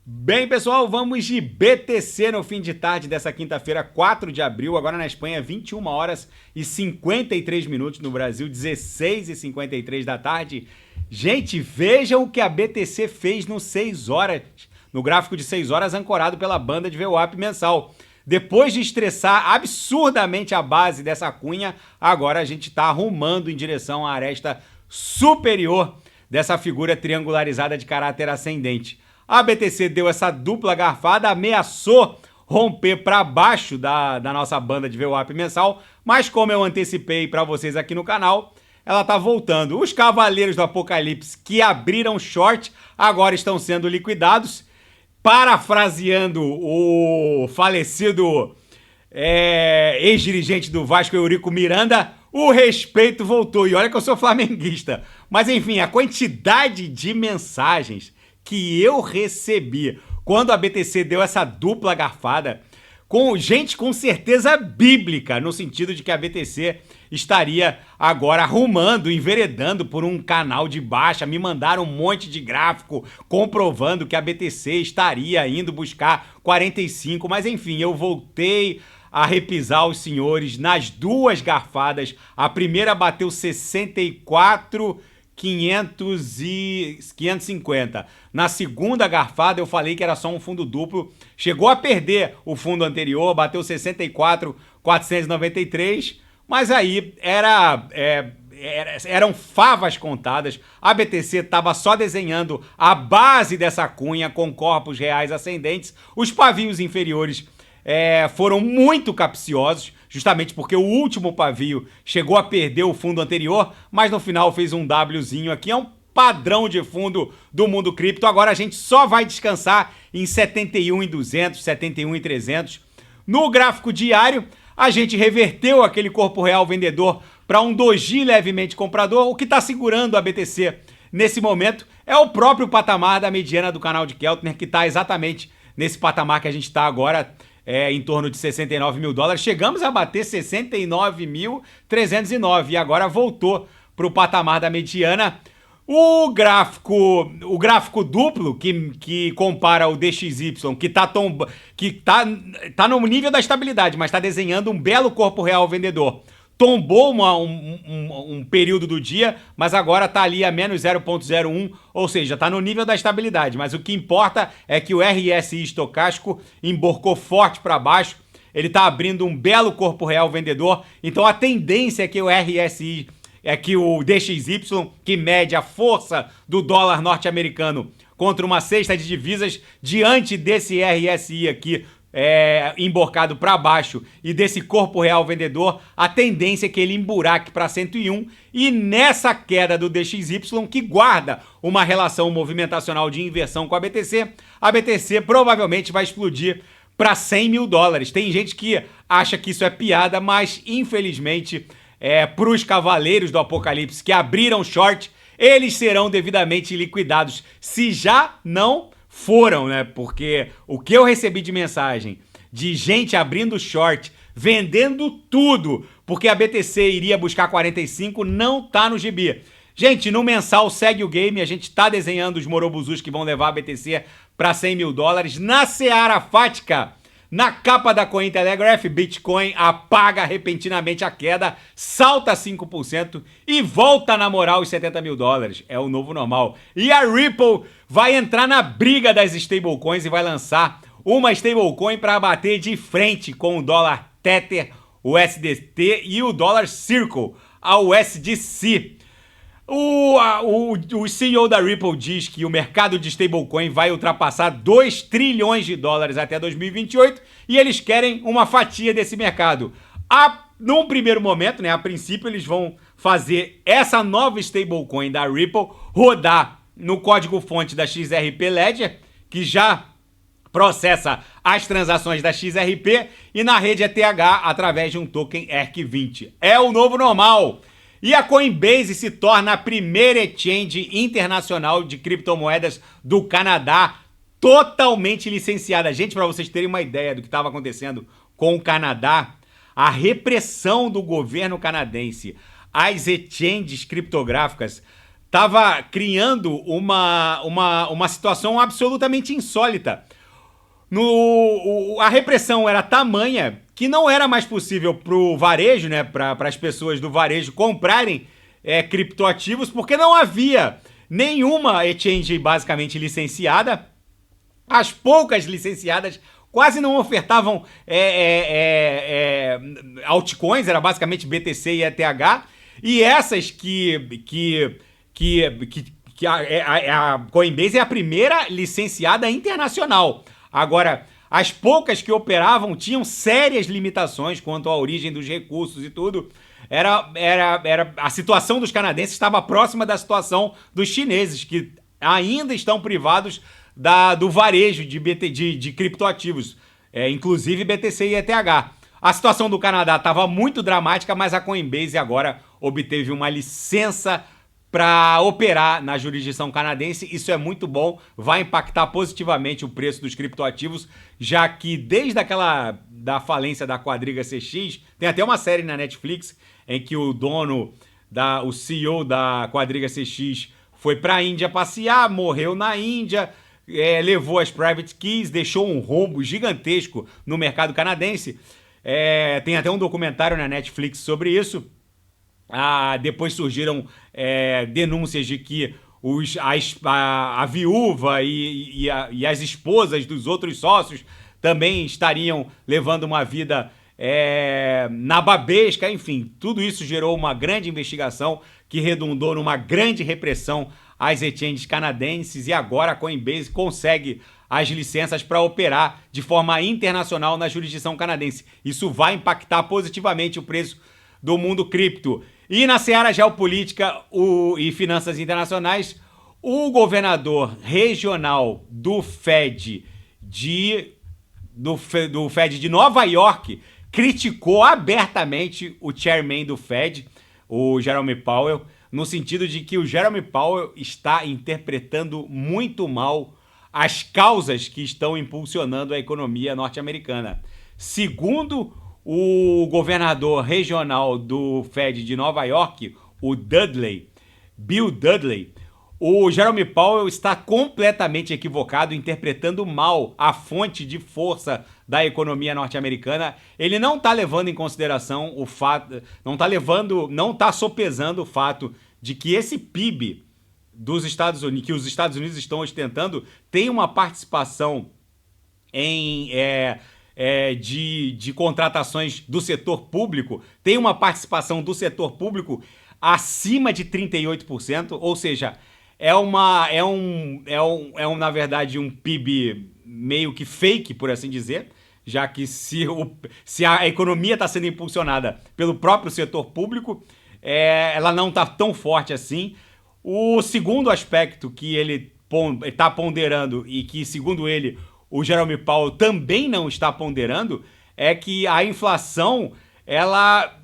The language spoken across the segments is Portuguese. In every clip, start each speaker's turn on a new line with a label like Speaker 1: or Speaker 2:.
Speaker 1: Bem, pessoal, vamos de BTC no fim de tarde dessa quinta-feira, 4 de abril. Agora na Espanha, 21 horas e 53 minutos. No Brasil, 16 e 53 da tarde. Gente, vejam o que a BTC fez no 6 horas, no gráfico de 6 horas ancorado pela banda de VWAP mensal. Depois de estressar absurdamente a base dessa cunha, agora a gente está arrumando em direção à aresta superior dessa figura triangularizada de caráter ascendente. A BTC deu essa dupla garfada, ameaçou romper para baixo da nossa banda de VWAP mensal, mas como eu antecipei para vocês aqui no canal, ela está voltando. Os cavaleiros do Apocalipse que abriram short agora estão sendo liquidados. Parafraseando o falecido ex-dirigente do Vasco, Eurico Miranda, o respeito voltou. E olha que eu sou flamenguista. Mas enfim, a quantidade de mensagens que eu recebi quando a BTC deu essa dupla garfada, com gente com certeza bíblica, no sentido de que a BTC estaria agora arrumando, enveredando por um canal de baixa. Me mandaram um monte de gráfico comprovando que a BTC estaria indo buscar 45, mas enfim, eu voltei a repisar os senhores nas duas garfadas. A primeira bateu 64.550. Na segunda garfada eu falei que era só um fundo duplo, chegou a perder o fundo anterior, bateu 64.493, mas aí eram favas contadas. A BTC estava só desenhando a base dessa cunha com corpos reais ascendentes. Os pavios inferiores foram muito capciosos, justamente porque o último pavio chegou a perder o fundo anterior, mas no final fez um Wzinho aqui. É um padrão de fundo do mundo cripto. Agora a gente só vai descansar em 71.200, 71.300. No gráfico diário, a gente reverteu aquele corpo real vendedor para um doji levemente comprador. O que está segurando a BTC nesse momento é o próprio patamar da mediana do canal de Keltner, que está exatamente nesse patamar que a gente está agora, em torno de 69 mil dólares. Chegamos a bater 69.309 e agora voltou para o patamar da mediana. O gráfico duplo que compara o DXY, que tá no nível da estabilidade, mas está desenhando um belo corpo real vendedor, tombou um período do dia, mas agora está ali a menos 0,01, ou seja, está no nível da estabilidade. Mas o que importa é que o RSI estocástico emborcou forte para baixo, ele está abrindo um belo corpo real vendedor, então a tendência é que o RSI, que o DXY, que mede a força do dólar norte-americano contra uma cesta de divisas, diante desse RSI aqui, emborcado para baixo e desse corpo real vendedor, a tendência é que ele emburaque para 101, e nessa queda do DXY, que guarda uma relação movimentacional de inversão com a BTC provavelmente vai explodir para 100 mil dólares. Tem gente que acha que isso é piada, mas infelizmente para os cavaleiros do Apocalipse que abriram short, eles serão devidamente liquidados, se já não foram, né? Porque o que eu recebi de mensagem de gente abrindo short, vendendo tudo, porque a BTC iria buscar 45, não tá no gibi. Gente, no mensal segue o game, a gente tá desenhando os morobuzus que vão levar a BTC para 100 mil dólares. Na seara fática, na capa da Cointelegraph, Bitcoin apaga repentinamente a queda, salta 5% e volta a namorar os 70 mil dólares. É o novo normal. E a Ripple vai entrar na briga das stablecoins e vai lançar uma stablecoin para bater de frente com o dólar Tether, o USDT e o dólar Circle, a USDC. O CEO da Ripple diz que o mercado de stablecoin vai ultrapassar 2 trilhões de dólares até 2028 e eles querem uma fatia desse mercado. Num primeiro momento, né, a princípio, eles vão fazer essa nova stablecoin da Ripple rodar no código-fonte da XRP Ledger, que já processa as transações da XRP, e na rede ETH através de um token ERC20. É o novo normal. E a Coinbase se torna a primeira exchange internacional de criptomoedas do Canadá totalmente licenciada. Gente, para vocês terem uma ideia do que estava acontecendo com o Canadá, a repressão do governo canadense às exchanges criptográficas estava criando uma situação absolutamente insólita. A repressão era tamanha que não era mais possível para o varejo, né, para as pessoas do varejo comprarem criptoativos, porque não havia nenhuma exchange basicamente licenciada. As poucas licenciadas quase não ofertavam altcoins, era basicamente BTC e ETH, e essas a Coinbase é a primeira licenciada internacional. Agora, as poucas que operavam tinham sérias limitações quanto à origem dos recursos e tudo. A situação dos canadenses estava próxima da situação dos chineses, que ainda estão privados do varejo de criptoativos, inclusive BTC e ETH. A situação do Canadá estava muito dramática, mas a Coinbase agora obteve uma licença para operar na jurisdição canadense. Isso é muito bom, vai impactar positivamente o preço dos criptoativos, já que desde da falência da Quadriga CX, tem até uma série na Netflix em que o CEO da Quadriga CX foi para a Índia passear, morreu na Índia, levou as private keys, deixou um rombo gigantesco no mercado canadense. Tem até um documentário na Netflix sobre isso. Depois surgiram denúncias de que a viúva e as esposas dos outros sócios também estariam levando uma vida nababesca. Enfim, tudo isso gerou uma grande investigação que redundou numa grande repressão às exchanges canadenses, e agora a Coinbase consegue as licenças para operar de forma internacional na jurisdição canadense. Isso vai impactar positivamente o preço do mundo cripto. E na seara geopolítica e finanças internacionais, o governador regional do Fed de Nova York criticou abertamente o chairman do Fed, o Jerome Powell, no sentido de que o Jerome Powell está interpretando muito mal as causas que estão impulsionando a economia norte-americana. Segundo o governador regional do Fed de Nova York, o Bill Dudley, o Jerome Powell está completamente equivocado, interpretando mal a fonte de força da economia norte-americana. Ele não está levando em consideração o fato, não está sopesando o fato de que esse PIB dos Estados Unidos, que os Estados Unidos estão ostentando, tem uma participação de contratações do setor público, tem uma participação do setor público acima de 38%, ou seja, na verdade, um PIB meio que fake, por assim dizer, já que se a economia está sendo impulsionada pelo próprio setor público, ela não está tão forte assim. O segundo aspecto que ele está ponderando e que, segundo ele, o Jerome Powell também não está ponderando, é que a inflação ela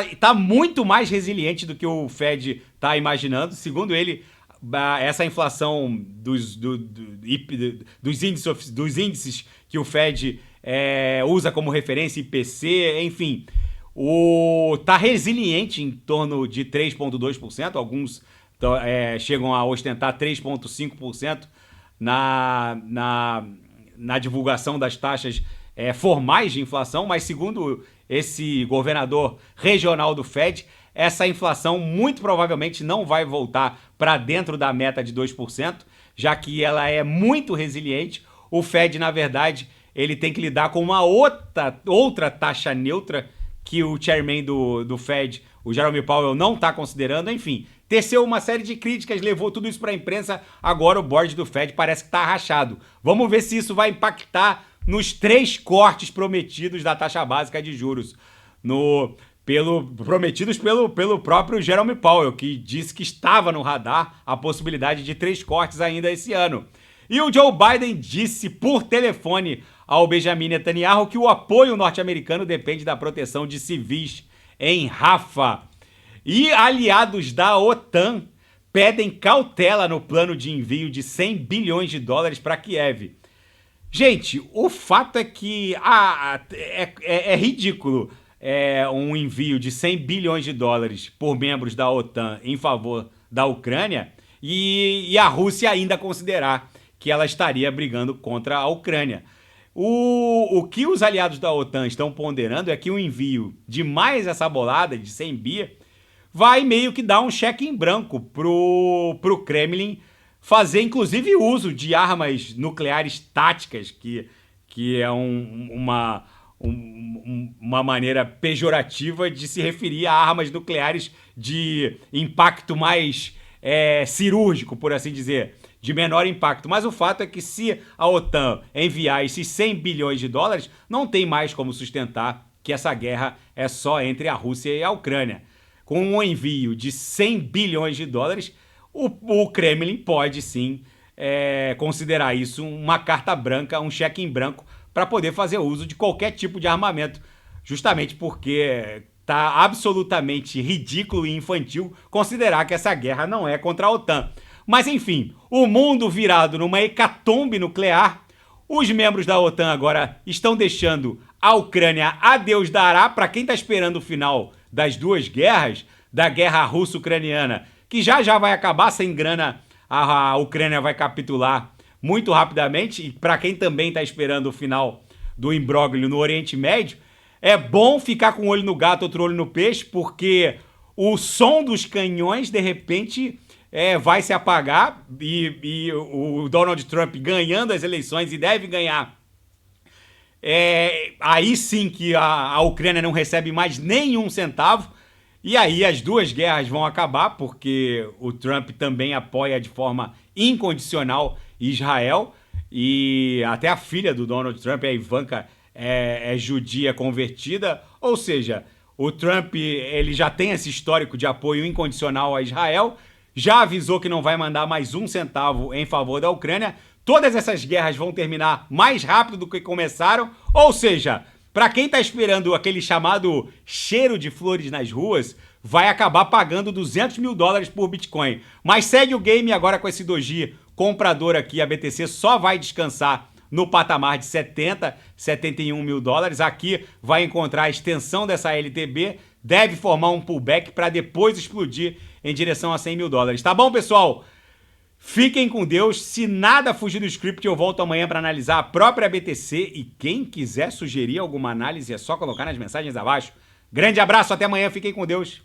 Speaker 1: está muito mais resiliente do que o Fed está imaginando. Segundo ele, essa inflação dos índices que o Fed usa como referência, IPC, enfim, está resiliente em torno de 3,2%. Alguns chegam a ostentar 3,5% na divulgação das taxas formais de inflação, mas segundo esse governador regional do Fed, essa inflação muito provavelmente não vai voltar para dentro da meta de 2%, já que ela é muito resiliente. O Fed, na verdade, ele tem que lidar com uma outra taxa neutra que o chairman do Fed, o Jerome Powell, não está considerando. Enfim, teceu uma série de críticas, levou tudo isso para a imprensa. Agora o board do Fed parece que está rachado. Vamos ver se isso vai impactar nos 3 cortes prometidos da taxa básica de juros, prometidos pelo próprio Jerome Powell, que disse que estava no radar a possibilidade de 3 cortes ainda esse ano. E o Joe Biden disse por telefone ao Benjamin Netanyahu que o apoio norte-americano depende da proteção de civis em Rafah. E aliados da OTAN pedem cautela no plano de envio de 100 bilhões de dólares para Kiev. Gente, o fato é que é ridículo um envio de 100 bilhões de dólares por membros da OTAN em favor da Ucrânia e a Rússia ainda considerar que ela estaria brigando contra a Ucrânia. O que os aliados da OTAN estão ponderando é que o envio de mais essa bolada de 100 bi vai meio que dar um cheque em branco pro Kremlin fazer, inclusive, uso de armas nucleares táticas, que é uma maneira pejorativa de se referir a armas nucleares de impacto mais cirúrgico, por assim dizer, de menor impacto. Mas o fato é que se a OTAN enviar esses 100 bilhões de dólares, não tem mais como sustentar que essa guerra é só entre a Rússia e a Ucrânia. Com um envio de 100 bilhões de dólares, o Kremlin pode sim considerar isso uma carta branca, um cheque em branco, para poder fazer uso de qualquer tipo de armamento, justamente porque tá absolutamente ridículo e infantil considerar que essa guerra não é contra a OTAN. Mas enfim, o mundo virado numa hecatombe nuclear, os membros da OTAN agora estão deixando a Ucrânia a Deus dará. Para quem está esperando o final das duas guerras, da guerra russo-ucraniana, que já vai acabar, sem grana a Ucrânia vai capitular muito rapidamente, e para quem também está esperando o final do imbróglio no Oriente Médio, é bom ficar com um olho no gato, outro olho no peixe, porque o som dos canhões, de repente, vai se apagar e o Donald Trump ganhando as eleições, e deve ganhar. Aí sim que a Ucrânia não recebe mais nenhum centavo, e aí as duas guerras vão acabar, porque o Trump também apoia de forma incondicional Israel, e até a filha do Donald Trump, a Ivanka, é judia convertida, ou seja, o Trump ele já tem esse histórico de apoio incondicional a Israel, já avisou que não vai mandar mais um centavo em favor da Ucrânia. Todas essas guerras vão terminar mais rápido do que começaram, ou seja, para quem está esperando aquele chamado cheiro de flores nas ruas, vai acabar pagando 200 mil dólares por Bitcoin. Mas segue o game agora com esse doji comprador aqui, a BTC só vai descansar no patamar de 70, 71 mil dólares. Aqui vai encontrar a extensão dessa LTB, deve formar um pullback para depois explodir em direção a 100 mil dólares. Tá bom, pessoal? Fiquem com Deus. Se nada fugir do script, eu volto amanhã para analisar a própria BTC. E quem quiser sugerir alguma análise, é só colocar nas mensagens abaixo. Grande abraço, até amanhã. Fiquem com Deus.